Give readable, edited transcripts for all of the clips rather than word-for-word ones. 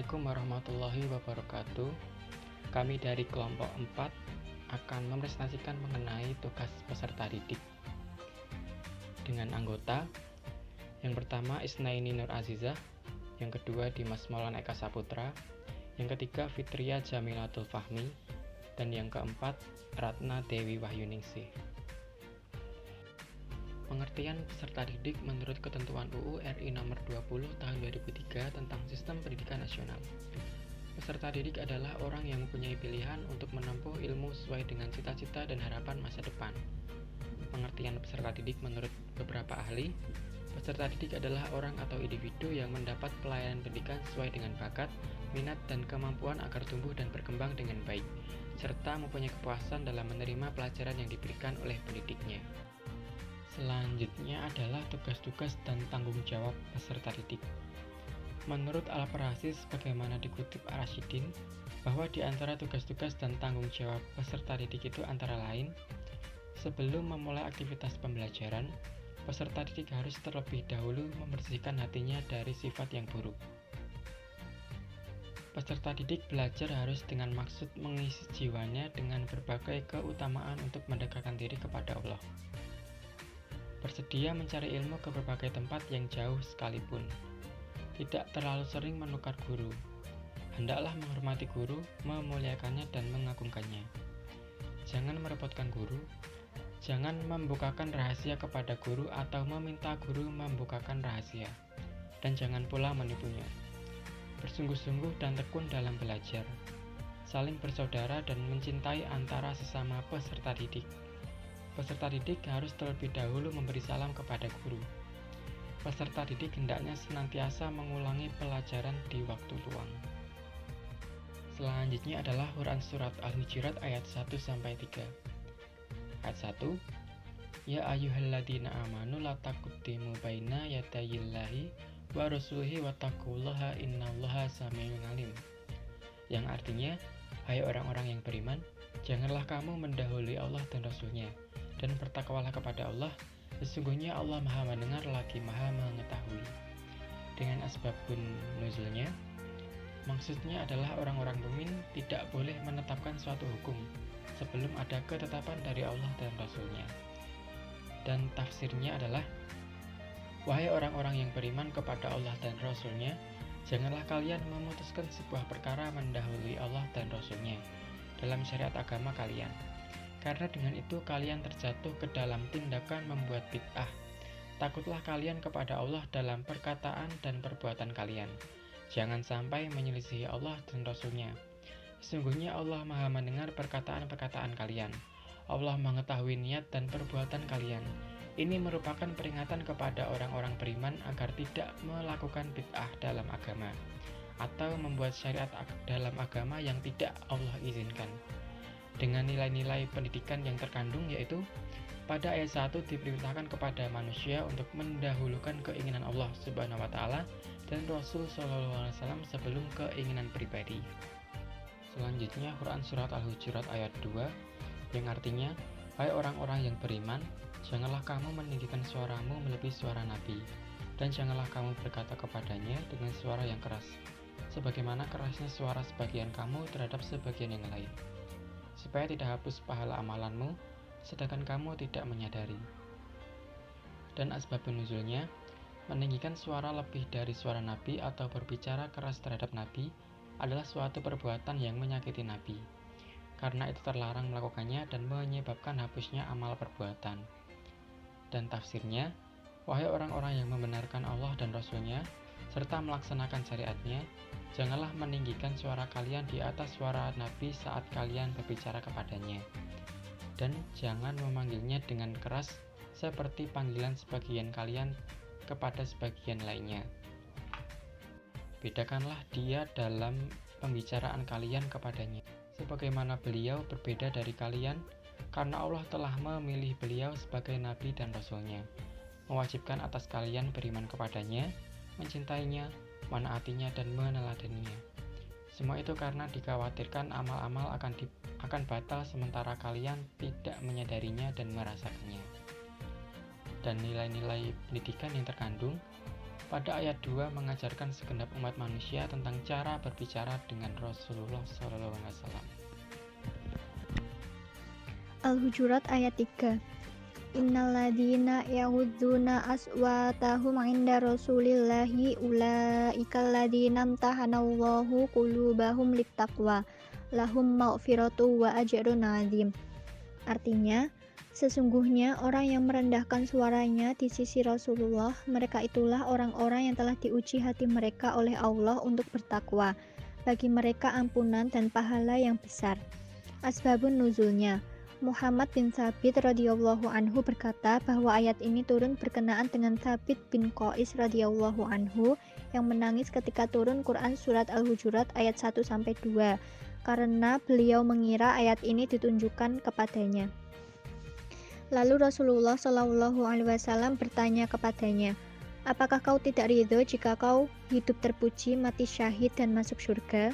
Assalamualaikum warahmatullahi wabarakatuh. Kami dari kelompok 4 akan mempresentasikan mengenai tugas peserta didik dengan anggota. Yang pertama Isnaini Nur Azizah, yang kedua Dimas Maulana Eka Saputra, yang ketiga Fitria Jamilatul Fahmi, dan yang keempat Ratna Dewi Wahyuningsih. Pengertian peserta didik menurut ketentuan UU RI Nomor 20 Tahun 2003 tentang Sistem Pendidikan Nasional. Peserta didik adalah orang yang mempunyai pilihan untuk menempuh ilmu sesuai dengan cita-cita dan harapan masa depan. Pengertian peserta didik menurut beberapa ahli, peserta didik adalah orang atau individu yang mendapat pelayanan pendidikan sesuai dengan bakat, minat, dan kemampuan agar tumbuh dan berkembang dengan baik, serta mempunyai kepuasan dalam menerima pelajaran yang diberikan oleh pendidiknya. Selanjutnya adalah tugas-tugas dan tanggung jawab peserta didik. Menurut Al-Farahsi sebagaimana dikutip Ar-Rasyidin, bahwa di antara tugas-tugas dan tanggung jawab peserta didik itu antara lain, sebelum memulai aktivitas pembelajaran, peserta didik harus terlebih dahulu membersihkan hatinya dari sifat yang buruk. Peserta didik belajar harus dengan maksud mengisi jiwanya dengan berbagai keutamaan untuk mendekatkan diri kepada Allah. Bersedia mencari ilmu ke berbagai tempat yang jauh sekalipun. Tidak terlalu sering menukar guru. Hendaklah menghormati guru, memuliakannya dan mengagungkannya. Jangan merepotkan guru. Jangan membukakan rahasia kepada guru atau meminta guru membukakan rahasia. Dan jangan pula menipunya. Bersungguh-sungguh dan tekun dalam belajar. Saling bersaudara dan mencintai antara sesama peserta didik. Peserta didik harus terlebih dahulu memberi salam kepada guru. Peserta didik hendaknya senantiasa mengulangi pelajaran di waktu luang. Selanjutnya adalah Quran Surat Al-Hujurat ayat 1-3. Ayat 1. Ya ayyuhalladzina amanu la taqaddimu baina yadayillahi wa rasulihi wattaqullaha innallaha samiun alim. Yang artinya, hai orang-orang yang beriman, janganlah kamu mendahului Allah dan Rasul-Nya, dan bertakwalah kepada Allah, sesungguhnya Allah Maha Mendengar lagi Maha Mengetahui. Dengan asbabun nuzulnya, maksudnya adalah orang-orang mukmin tidak boleh menetapkan suatu hukum sebelum ada ketetapan dari Allah dan Rasul-Nya. Dan tafsirnya adalah, wahai orang-orang yang beriman kepada Allah dan Rasul-Nya, janganlah kalian memutuskan sebuah perkara mendahului Allah dan Rasul-Nya dalam syariat agama kalian. Karena dengan itu kalian terjatuh ke dalam tindakan membuat bid'ah. Takutlah kalian kepada Allah dalam perkataan dan perbuatan kalian. Jangan sampai menyelisihi Allah dan Rasul-Nya. Sesungguhnya Allah Maha Mendengar perkataan-perkataan kalian. Allah mengetahui niat dan perbuatan kalian. Ini merupakan peringatan kepada orang-orang beriman agar tidak melakukan bid'ah dalam agama atau membuat syariat dalam agama yang tidak Allah izinkan. Dengan nilai-nilai pendidikan yang terkandung, yaitu pada ayat 1 diperintahkan kepada manusia untuk mendahulukan keinginan Allah Subhanahu wa Ta'ala dan Rasul Shallallahu Alaihi Wasallam sebelum keinginan pribadi. Selanjutnya Quran Surat Al-Hujurat ayat 2, yang artinya, hai orang-orang yang beriman, janganlah kamu meninggikan suaramu melebihi suara Nabi, dan janganlah kamu berkata kepadanya dengan suara yang keras, sebagaimana kerasnya suara sebagian kamu terhadap sebagian yang lain, supaya tidak hapus pahala amalanmu, sedangkan kamu tidak menyadari. Dan asbabun nuzulnya, meninggikan suara lebih dari suara Nabi atau berbicara keras terhadap Nabi adalah suatu perbuatan yang menyakiti Nabi. Karena itu terlarang melakukannya dan menyebabkan hapusnya amal perbuatan. Dan tafsirnya, wahai orang-orang yang membenarkan Allah dan Rasul-Nya, serta melaksanakan syariatnya, janganlah meninggikan suara kalian di atas suara Nabi saat kalian berbicara kepadanya. Dan jangan memanggilnya dengan keras seperti panggilan sebagian kalian kepada sebagian lainnya. Bedakanlah dia dalam pembicaraan kalian kepadanya, sebagaimana beliau berbeda dari kalian, karena Allah telah memilih beliau sebagai Nabi dan Rasul-Nya, mewajibkan atas kalian beriman kepadanya, mencintainya, menaatinya dan meneladaninya. Semua itu karena dikhawatirkan amal-amal akan batal sementara kalian tidak menyadarinya dan merasakannya. Dan nilai-nilai pendidikan yang terkandung, Pada ayat 2 mengajarkan segenap umat manusia tentang cara berbicara dengan Rasulullah SAW. Al-Hujurat ayat 3. Innalladzina yaghudduna aswatahum 'inda Rasulillahi ulaikal ladzina imtahanallahu qulubahum littaqwa lahum maghfiratu wa ajrun 'adzim. Artinya, sesungguhnya orang yang merendahkan suaranya di sisi Rasulullah, mereka itulah orang-orang yang telah diuji hati mereka oleh Allah untuk bertakwa. Bagi mereka ampunan dan pahala yang besar. Asbabun nuzulnya, Muhammad bin Thabit radhiyallahu anhu berkata bahwa ayat ini turun berkenaan dengan Thabit bin Qais radhiyallahu anhu yang menangis ketika turun Quran surat Al-Hujurat ayat 1-2 karena beliau mengira ayat ini ditunjukkan kepadanya. Lalu Rasulullah Shallallahu Alaihi Wasallam bertanya kepadanya, apakah kau tidak ridho jika kau hidup terpuji, mati syahid dan masuk surga?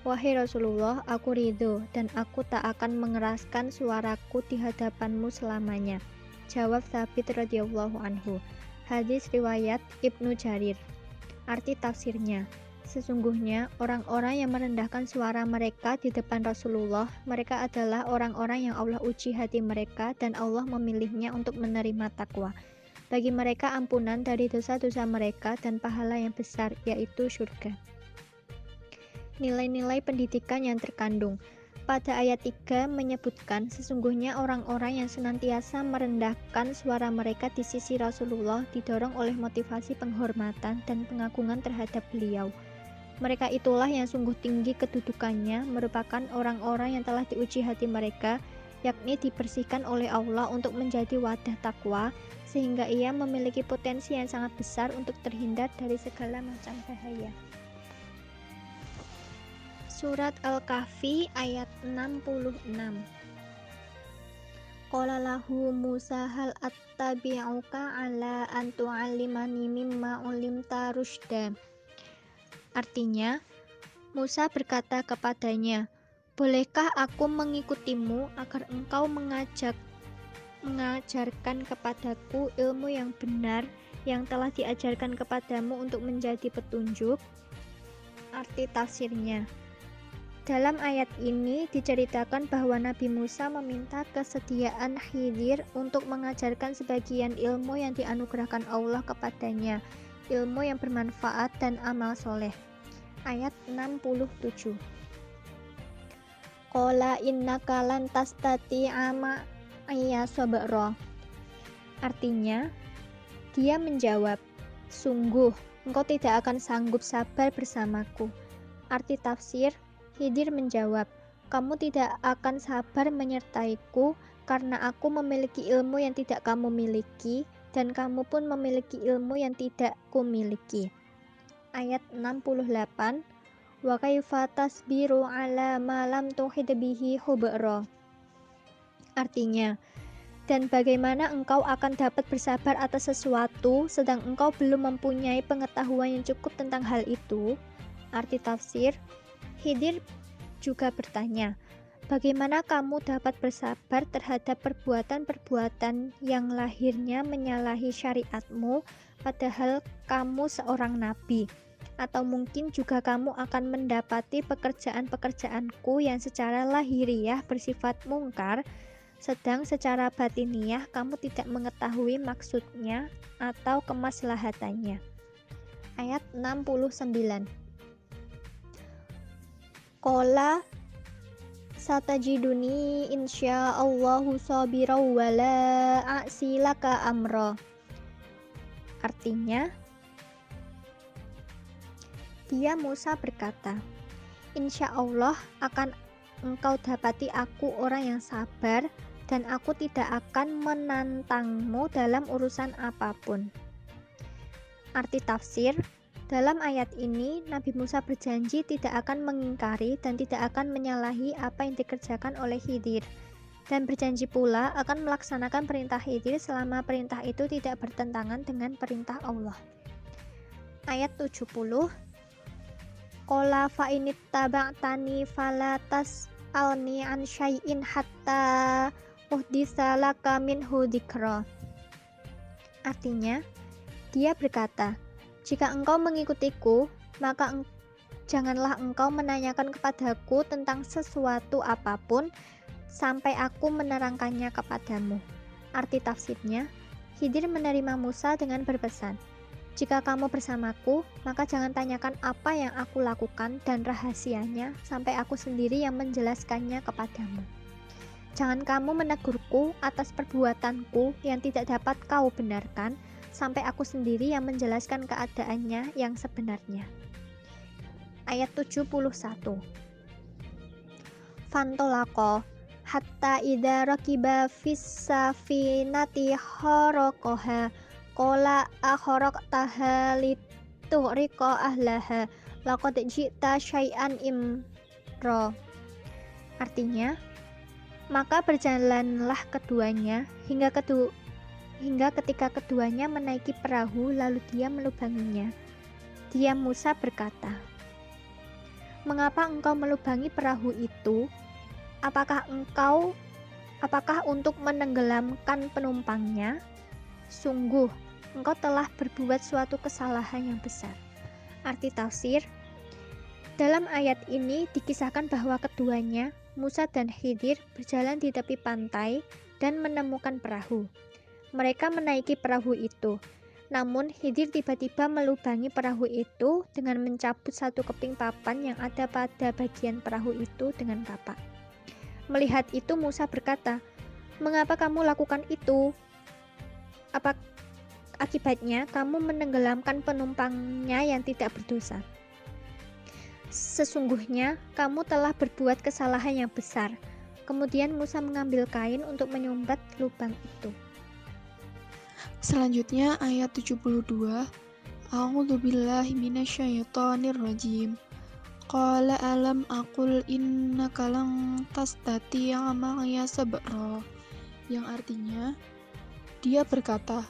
Wahai Rasulullah, aku ridho dan aku tak akan mengeraskan suaraku di hadapanmu selamanya. Jawab Thabit radhiyallahu anhu. Hadis riwayat Ibnu Jarir. Arti tafsirnya, sesungguhnya orang-orang yang merendahkan suara mereka di depan Rasulullah, mereka adalah orang-orang yang Allah uji hati mereka dan Allah memilihnya untuk menerima takwa. Bagi mereka ampunan dari dosa-dosa mereka dan pahala yang besar, yaitu surga. Nilai-nilai pendidikan yang terkandung pada ayat 3 menyebutkan sesungguhnya orang-orang yang senantiasa merendahkan suara mereka di sisi Rasulullah didorong oleh motivasi penghormatan dan pengagungan terhadap beliau. Mereka itulah yang sungguh tinggi kedudukannya, merupakan orang-orang yang telah diuji hati mereka, yakni dibersihkan oleh Allah untuk menjadi wadah takwa, sehingga ia memiliki potensi yang sangat besar untuk terhindar dari segala macam bahaya. Surat Al-Kahfi ayat 66. Qala lahu Musa hal attabi'uka ala an tu'allimani mimma 'ullimta rusyda. Artinya, Musa berkata kepadanya, bolehkah aku mengikutimu agar engkau mengajarkan kepadaku ilmu yang benar yang telah diajarkan kepadamu untuk menjadi petunjuk? Arti tafsirnya, dalam ayat ini diceritakan bahwa Nabi Musa meminta kesediaan Khidir untuk mengajarkan sebagian ilmu yang dianugerahkan Allah kepadanya, ilmu yang bermanfaat dan amal soleh. Ayat 67. Qala innaka lan tastati'a ma'iya sabra. Artinya, dia menjawab, sungguh engkau tidak akan sanggup sabar bersamaku. Arti tafsir, Khidir menjawab, kamu tidak akan sabar menyertaiku karena aku memiliki ilmu yang tidak kamu miliki dan kamu pun memiliki ilmu yang tidak kumiliki. Ayat 68. Wa kaifa tasbiru ala ma lam tuhid bihi khubra. Artinya, dan bagaimana engkau akan dapat bersabar atas sesuatu sedang engkau belum mempunyai pengetahuan yang cukup tentang hal itu? Arti tafsir, Khidir juga bertanya, bagaimana kamu dapat bersabar terhadap perbuatan-perbuatan yang lahirnya menyalahi syariatmu, padahal kamu seorang nabi? Atau mungkin juga kamu akan mendapati pekerjaan-pekerjaanku yang secara lahiriah bersifat mungkar, sedang secara batiniah kamu tidak mengetahui maksudnya atau kemaslahatannya. Ayat 69. Qala satajiduni insyaallahu sabirau wala a'silaka amra. Artinya, dia Musa berkata, insya Allah akan engkau dapati aku orang yang sabar dan aku tidak akan menantangmu dalam urusan apapun. Arti tafsir, dalam ayat ini Nabi Musa berjanji tidak akan mengingkari dan tidak akan menyalahi apa yang dikerjakan oleh Khidir, dan berjanji pula akan melaksanakan perintah Khidir selama perintah itu tidak bertentangan dengan perintah Allah. Ayat 70. Qala fa inittaba'tani fala tas'alni an syai'in hatta uhditsa laka minhu dzikra. Artinya, dia berkata, Jika engkau mengikutiku, maka janganlah engkau menanyakan kepadaku tentang sesuatu apapun sampai aku menerangkannya kepadamu. Arti tafsirnya, Khidir menerima Musa dengan berpesan, jika kamu bersamaku, maka jangan tanyakan apa yang aku lakukan dan rahasianya sampai aku sendiri yang menjelaskannya kepadamu. Jangan kamu menegurku atas perbuatanku yang tidak dapat kau benarkan sampai aku sendiri yang menjelaskan keadaannya yang sebenarnya. Ayat 71. Fantolako hatta idza rakiba fis safinati kharaqaha qala akharaqtaha litughriqa ahlaha laqad ji'ta syai'an imra. Artinya, maka berjalanlah keduanya hingga ketika keduanya menaiki perahu lalu dia melubanginya. Dia Musa berkata, "Mengapa engkau melubangi perahu itu? Apakah untuk menenggelamkan penumpangnya? Sungguh, engkau telah berbuat suatu kesalahan yang besar." Arti tafsir, dalam ayat ini dikisahkan bahwa keduanya, Musa dan Khidir, berjalan di tepi pantai dan menemukan perahu. Mereka menaiki perahu itu. Namun Khidir tiba-tiba melubangi perahu itu dengan mencabut satu keping papan yang ada pada bagian perahu itu dengan kapak. Melihat itu Musa berkata, "Mengapa kamu lakukan itu? Apa akibatnya kamu menenggelamkan penumpangnya yang tidak berdosa? Sesungguhnya kamu telah berbuat kesalahan yang besar." Kemudian Musa mengambil kain untuk menyumbat lubang itu. Selanjutnya ayat 72. A'udzubillahi minasyaitonir rajim. Qala alam aqul innaka lan tastati'a ma'iya sabra. Yang artinya, dia berkata,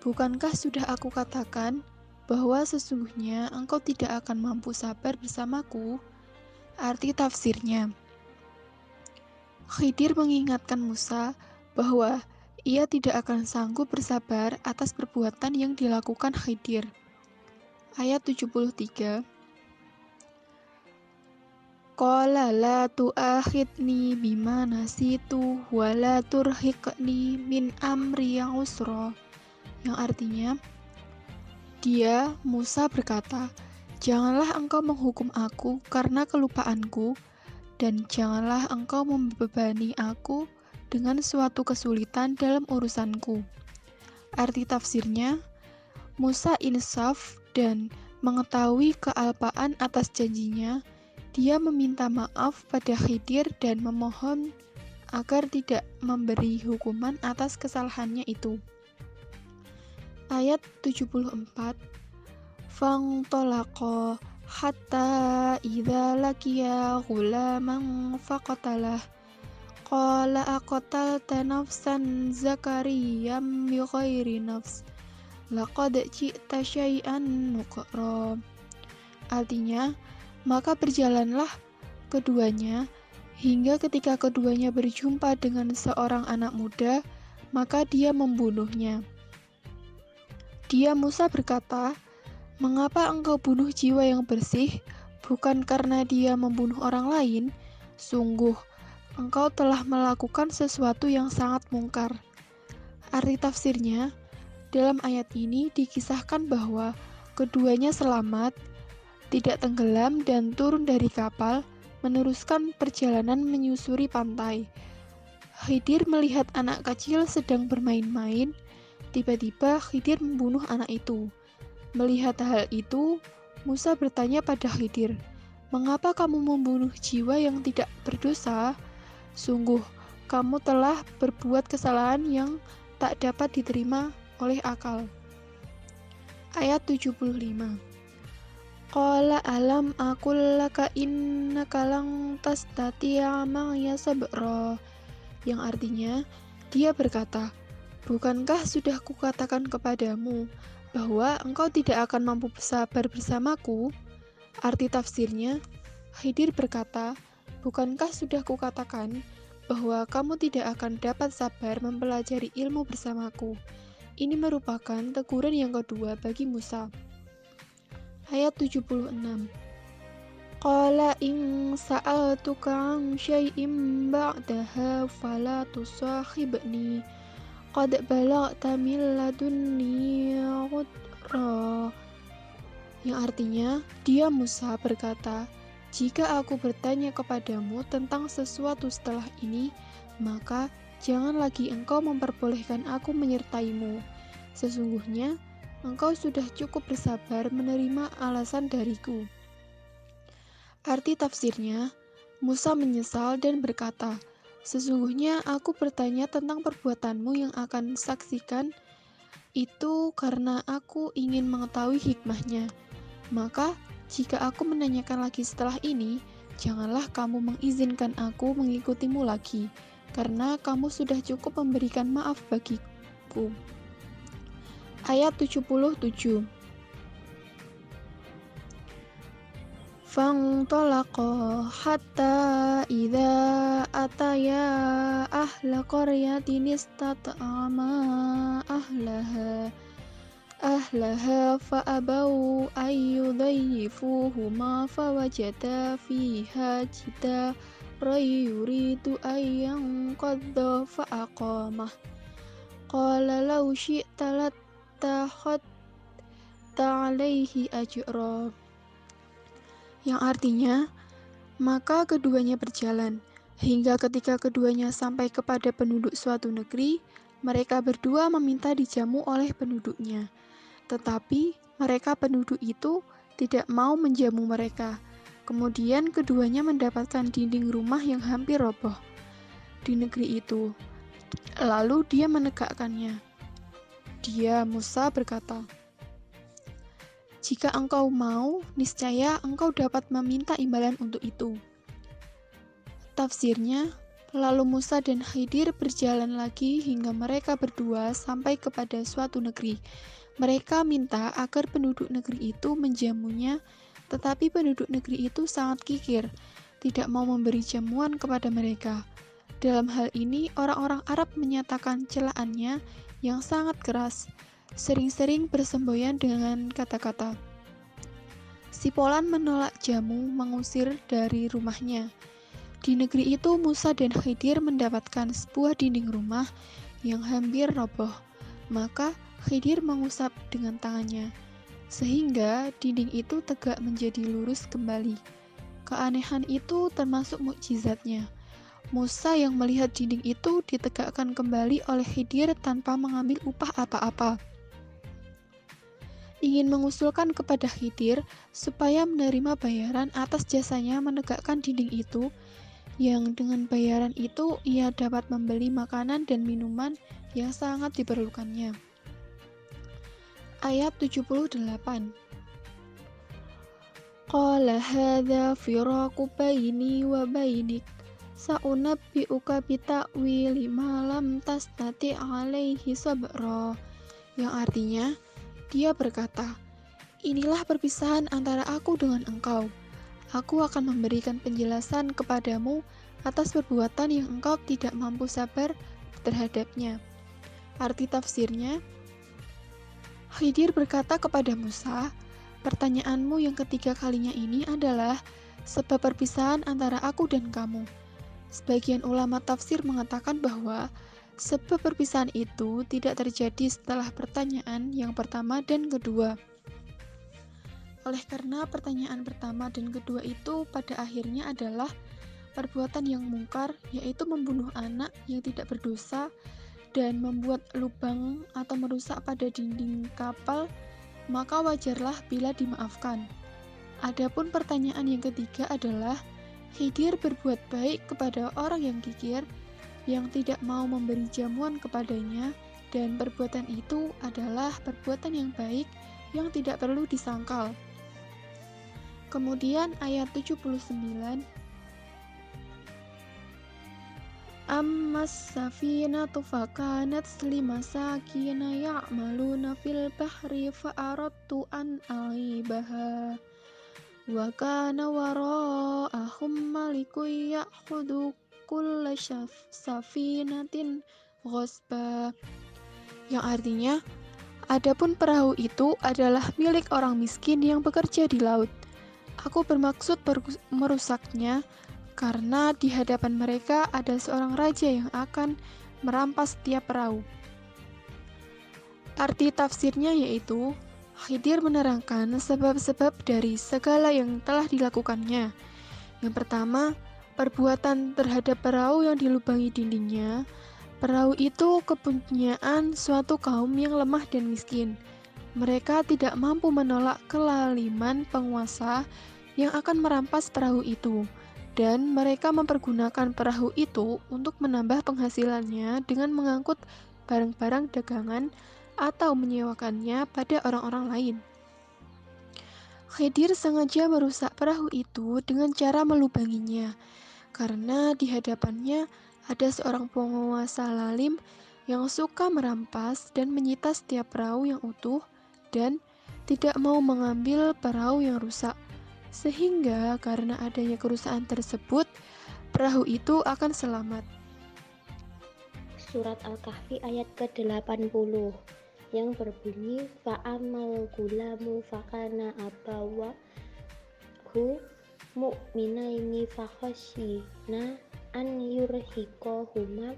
bukankah sudah aku katakan bahwa sesungguhnya engkau tidak akan mampu sabar bersamaku? Arti tafsirnya, Khidir mengingatkan Musa bahwa ia tidak akan sanggup bersabar atas perbuatan yang dilakukan Khidir. Ayat 73. Qala la tu'akhidni bima nasitu wa la turhiqni min amri usra. Yang artinya, dia, Musa berkata, janganlah engkau menghukum aku karena kelupaanku, dan janganlah engkau membebani aku dengan suatu kesulitan dalam urusanku. Arti tafsirnya, Musa insaf dan mengetahui kealpaan atas janjinya. Dia meminta maaf pada Khidir dan memohon agar tidak memberi hukuman atas kesalahannya itu. Ayat 74. Fangtolaqa hatta idza laqiya ghulaman faqatalah qala aqtalta nafsan zakariyam bighairi nafs laqad ji'ta syai'an nukra. Artinya, maka berjalanlah keduanya hingga ketika keduanya berjumpa dengan seorang anak muda, maka dia membunuhnya. Dia Musa berkata, mengapa engkau bunuh jiwa yang bersih, bukan karena dia membunuh orang lain? Sungguh, engkau telah melakukan sesuatu yang sangat mungkar. Arti tafsirnya, dalam ayat ini dikisahkan bahwa keduanya selamat, tidak tenggelam dan turun dari kapal, meneruskan perjalanan menyusuri pantai. Khidir melihat anak kecil sedang bermain-main. Tiba-tiba Khidir membunuh anak itu. Melihat hal itu, Musa bertanya pada Khidir, "Mengapa kamu membunuh jiwa yang tidak berdosa? Sungguh, kamu telah berbuat kesalahan yang tak dapat diterima oleh akal." Ayat 75. Qala alam aqul laka innaka lan tastati'a ma'iya sabra. Yang artinya, dia berkata, bukankah sudah kukatakan kepadamu bahwa engkau tidak akan mampu sabar bersamaku? Arti tafsirnya, Khidir berkata, bukankah sudah kukatakan bahwa kamu tidak akan dapat sabar mempelajari ilmu bersamaku? Ini merupakan teguran yang kedua bagi Musa. Ayat 76. Qala in sa'altuka an syai'in ba'daha fala tusahibni qad balagta min ladunni udhra. Yang artinya, dia Musa berkata, jika aku bertanya kepadamu tentang sesuatu setelah ini, maka jangan lagi engkau memperbolehkan aku menyertaimu. Sesungguhnya, engkau sudah cukup bersabar menerima alasan dariku. Arti tafsirnya, Musa menyesal dan berkata, sesungguhnya aku bertanya tentang perbuatanmu yang akan saksikan itu karena aku ingin mengetahui hikmahnya. Maka, jika aku menanyakan lagi setelah ini, janganlah kamu mengizinkan aku mengikutimu lagi, karena kamu sudah cukup memberikan maaf bagiku. Ayat 77. Fantalaqa hatta idza ataya ahla qaryatin istat'ama ahlaha fa'abau ayyudayyifuhuma fawajada fiha jidaran yuridu ayyanqadha fa'aqamah qala law syi'ta lattakhadta 'alaihi ajra. Yang artinya, maka keduanya berjalan hingga ketika keduanya sampai kepada penduduk suatu negeri, mereka berdua meminta dijamu oleh penduduknya. Tetapi mereka penduduk itu tidak mau menjamu mereka. Kemudian keduanya mendapatkan dinding rumah yang hampir roboh di negeri itu. Lalu dia menegakkannya. Dia, Musa, berkata, jika engkau mau, niscaya engkau dapat meminta imbalan untuk itu. Tafsirnya, lalu Musa dan Khidir berjalan lagi hingga mereka berdua sampai kepada suatu negeri. Mereka minta agar penduduk negeri itu menjamunya, tetapi penduduk negeri itu sangat kikir, tidak mau memberi jamuan kepada mereka. Dalam hal ini, orang-orang Arab menyatakan celaannya yang sangat keras, sering-sering bersemboyan dengan kata-kata. Si Polan menolak jamu, mengusir dari rumahnya. Di negeri itu, Musa dan Khidir mendapatkan sebuah dinding rumah yang hampir roboh. Maka Khidir mengusap dengan tangannya, sehingga dinding itu tegak menjadi lurus kembali. Keanehan itu termasuk mukjizatnya. Musa yang melihat dinding itu ditegakkan kembali oleh Khidir tanpa mengambil upah apa-apa. Ingin mengusulkan kepada Khidir supaya menerima bayaran atas jasanya menegakkan dinding itu, yang dengan bayaran itu ia dapat membeli makanan dan minuman yang sangat diperlukannya. Ayat 78. Qala hadza firaqu baini wa bainik sa'unabbi'uka bita'wili ma lam tastati' 'alaihi sabra. Yang artinya, dia berkata, inilah perpisahan antara aku dengan engkau. Aku akan memberikan penjelasan kepadamu atas perbuatan yang engkau tidak mampu sabar terhadapnya. Arti tafsirnya, Khidir berkata kepada Musa, pertanyaanmu yang ketiga kalinya ini adalah sebab perpisahan antara aku dan kamu. Sebagian ulama tafsir mengatakan bahwa sebab perpisahan itu tidak terjadi setelah pertanyaan yang pertama dan kedua. Oleh karena pertanyaan pertama dan kedua itu pada akhirnya adalah perbuatan yang mungkar, yaitu membunuh anak yang tidak berdosa dan membuat lubang atau merusak pada dinding kapal, maka wajarlah bila dimaafkan. Adapun pertanyaan yang ketiga adalah Khidir berbuat baik kepada orang yang kikir, yang tidak mau memberi jamuan kepadanya, dan perbuatan itu adalah perbuatan yang baik yang tidak perlu disangkal. Kemudian ayat 79, Ammas safinatu fakanat limasakina ya'maluna fil bahri fa'aradtu an aibaha wa kana wara'ahum malikun ya'khudhu kulla safinatin ghasba. Yang artinya, Adapun perahu itu adalah milik orang miskin yang bekerja di laut. Aku bermaksud merusaknya karena di hadapan mereka ada seorang raja yang akan merampas setiap perahu. Arti tafsirnya yaitu, Khidir menerangkan sebab-sebab dari segala yang telah dilakukannya. Yang pertama, perbuatan terhadap perahu yang dilubangi dindingnya. Perahu itu kepunyaan suatu kaum yang lemah dan miskin. Mereka tidak mampu menolak kelaliman penguasa yang akan merampas perahu itu, dan mereka mempergunakan perahu itu untuk menambah penghasilannya dengan mengangkut barang-barang dagangan atau menyewakannya pada orang-orang lain. Khidir sengaja merusak perahu itu dengan cara melubanginya, karena di hadapannya ada seorang penguasa lalim yang suka merampas dan menyita setiap perahu yang utuh dan tidak mau mengambil perahu yang rusak. Sehingga karena adanya kerusakan tersebut, perahu itu akan selamat. Surat Al-Kahfi ayat ke-80 yang berbunyi fa'amal gulamu fakana abawahu mu'minaini fakhasyina an yurhiqahuma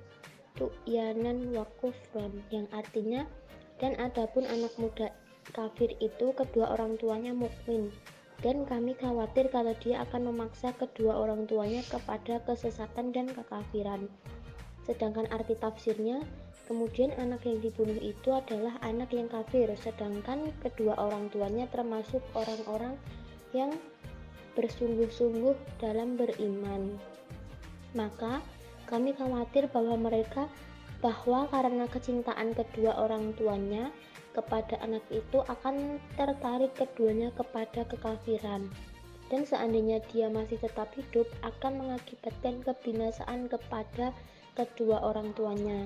tu'yanan wa kufran, yang artinya, dan adapun anak muda kafir itu kedua orang tuanya mukmin, dan kami khawatir kalau dia akan memaksa kedua orang tuanya kepada kesesatan dan kekafiran. Sedangkan arti tafsirnya, kemudian anak yang dibunuh itu adalah anak yang kafir, sedangkan kedua orang tuanya termasuk orang-orang yang bersungguh-sungguh dalam beriman. Maka kami khawatir bahwa karena kecintaan kedua orang tuanya kepada anak itu akan tertarik keduanya kepada kekafiran, dan seandainya dia masih tetap hidup akan mengakibatkan kebinasaan kepada kedua orang tuanya.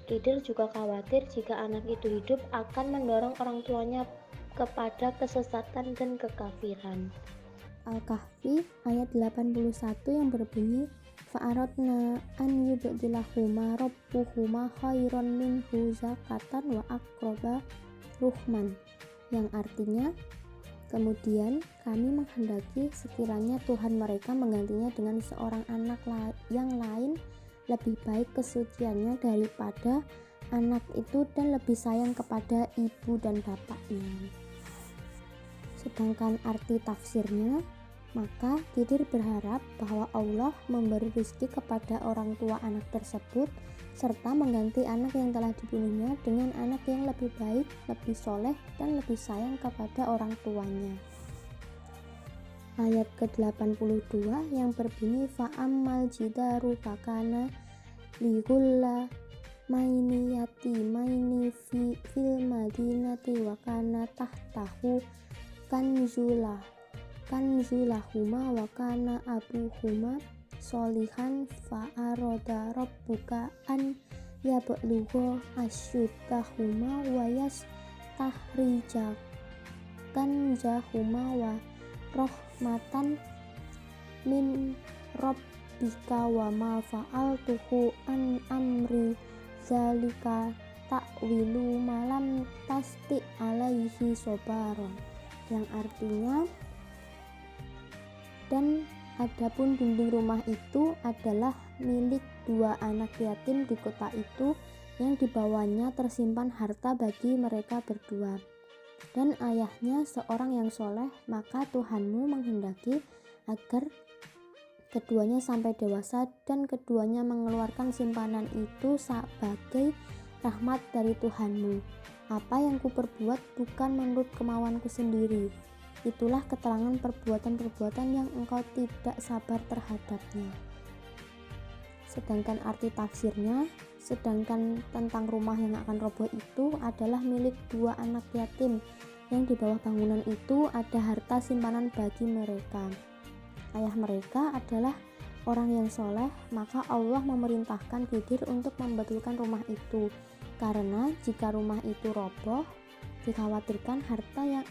Khidir juga khawatir jika anak itu hidup akan mendorong orang tuanya kepada kesesatan dan kekafiran. Al-Kahfi ayat 81 yang berbunyi fa'aradna an yubdilahuma rabbuhuma khairan minhu zakatan wa aqraba ruhman, yang artinya, kemudian kami menghendaki sekiranya Tuhan mereka menggantinya dengan seorang anak yang lain lebih baik kesuciannya daripada anak itu dan lebih sayang kepada ibu dan bapaknya. Sedangkan arti tafsirnya, maka Khidir berharap bahwa Allah memberi rezeki kepada orang tua anak tersebut serta mengganti anak yang telah dibunuhnya dengan anak yang lebih baik, lebih soleh, dan lebih sayang kepada orang tuanya. Ayat ke-82 yang berbunyi fa'ammal jidaru fakana ligulla maini yatimaini fil madinati wa kana tahtahu kanzulahuma wa kana abuhuma solihan fa'aroda rabbuka an yablugha asyuddahuma wa yastahrija kanzahuma wa rahmatan min rabbika wa ma fa'altuhu an amri zalika ta'wilu malam tasti alaihi sobaron, yang artinya, dan adapun dinding rumah itu adalah milik dua anak yatim di kota itu yang dibawanya tersimpan harta bagi mereka berdua, dan ayahnya seorang yang soleh, maka Tuhanmu menghendaki agar keduanya sampai dewasa dan keduanya mengeluarkan simpanan itu sebagai rahmat dari Tuhanmu. Apa yang kuperbuat bukan menurut kemauanku sendiri. Itulah keterangan perbuatan-perbuatan yang engkau tidak sabar terhadapnya. Sedangkan arti tafsirnya, sedangkan tentang rumah yang akan roboh itu adalah milik dua anak yatim yang di bawah bangunan itu ada harta simpanan bagi mereka. Ayah mereka adalah orang yang soleh, maka Allah memerintahkan Khidir untuk membetulkan rumah itu, karena jika rumah itu roboh, dikhawatirkan harta yang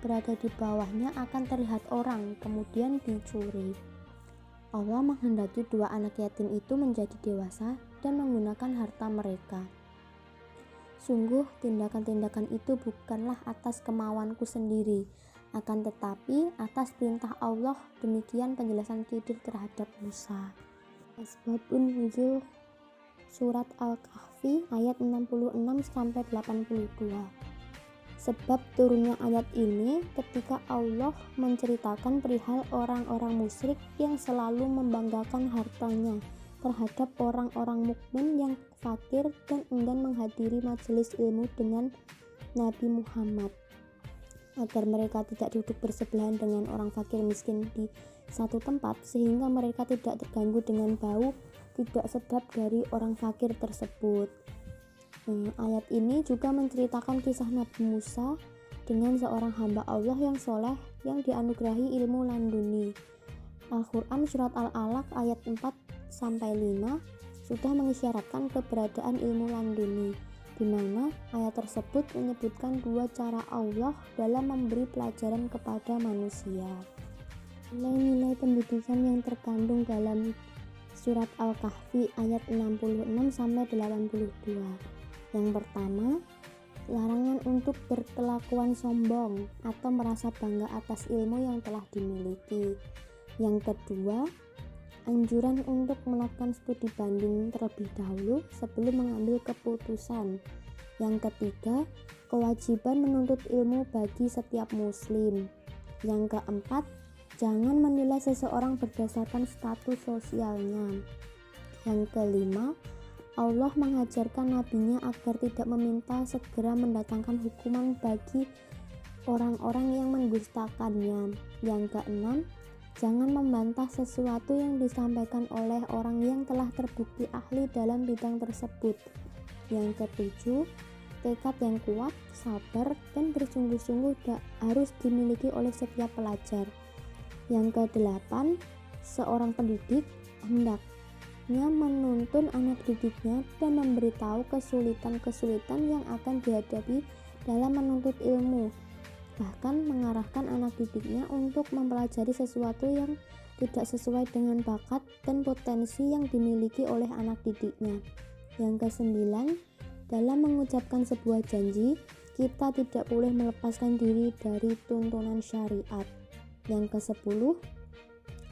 berada di bawahnya akan terlihat orang, kemudian dicuri. Allah menghendaki dua anak yatim itu menjadi dewasa dan menggunakan harta mereka. Sungguh tindakan-tindakan itu bukanlah atas kemauanku sendiri, akan tetapi atas perintah Allah. Demikian penjelasan Khidir terhadap Musa. Asbabun nuzul surat Al-Kahfi ayat 66-82. Sebab turunnya ayat ini ketika Allah menceritakan perihal orang-orang musyrik yang selalu membanggakan hartanya terhadap orang-orang mukmin yang fakir dan enggan menghadiri majelis ilmu dengan Nabi Muhammad, agar mereka tidak duduk bersebelahan dengan orang fakir miskin di satu tempat, sehingga mereka tidak terganggu dengan bau tidak sedap dari orang fakir tersebut. Ayat ini juga menceritakan kisah Nabi Musa dengan seorang hamba Allah yang soleh yang dianugerahi ilmu laduni. Al-Quran surat Al-Alaq ayat 4-5 sudah mengisyaratkan keberadaan ilmu laduni, di mana ayat tersebut menyebutkan dua cara Allah dalam memberi pelajaran kepada manusia. Nilai-nilai pendidikan yang terkandung dalam surat Al-Kahfi ayat 66-82. Yang pertama, larangan untuk berkelakuan sombong atau merasa bangga atas ilmu yang telah dimiliki. Yang kedua, anjuran untuk melakukan studi banding terlebih dahulu sebelum mengambil keputusan. Yang ketiga, kewajiban menuntut ilmu bagi setiap muslim. Yang keempat, jangan menilai seseorang berdasarkan status sosialnya. Yang kelima, Allah mengajarkan nabinya agar tidak meminta segera mendatangkan hukuman bagi orang-orang yang mendustakannya. Yang keenam, jangan membantah sesuatu yang disampaikan oleh orang yang telah terbukti ahli dalam bidang tersebut. Yang ketujuh, tekad yang kuat, sabar, dan bersungguh-sungguh harus dimiliki oleh setiap pelajar. Yang kedelapan, seorang pendidik hendaknya menuntun anak didiknya dan memberitahu kesulitan-kesulitan yang akan dihadapi dalam menuntut ilmu, bahkan mengarahkan anak didiknya untuk mempelajari sesuatu yang tidak sesuai dengan bakat dan potensi yang dimiliki oleh anak didiknya. Yang kesembilan, dalam mengucapkan sebuah janji, kita tidak boleh melepaskan diri dari tuntunan syariat. Yang ke-10,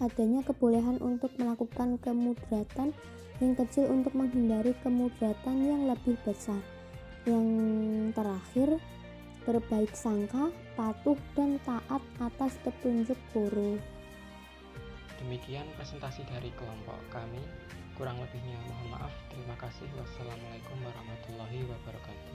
adanya kebolehan untuk melakukan kemudaratan yang kecil untuk menghindari kemudaratan yang lebih besar. Yang terakhir, berbaik sangka, patuh, dan taat atas petunjuk guru. Demikian presentasi dari kelompok kami. Kurang lebihnya mohon maaf. Terima kasih. Wassalamualaikum warahmatullahi wabarakatuh.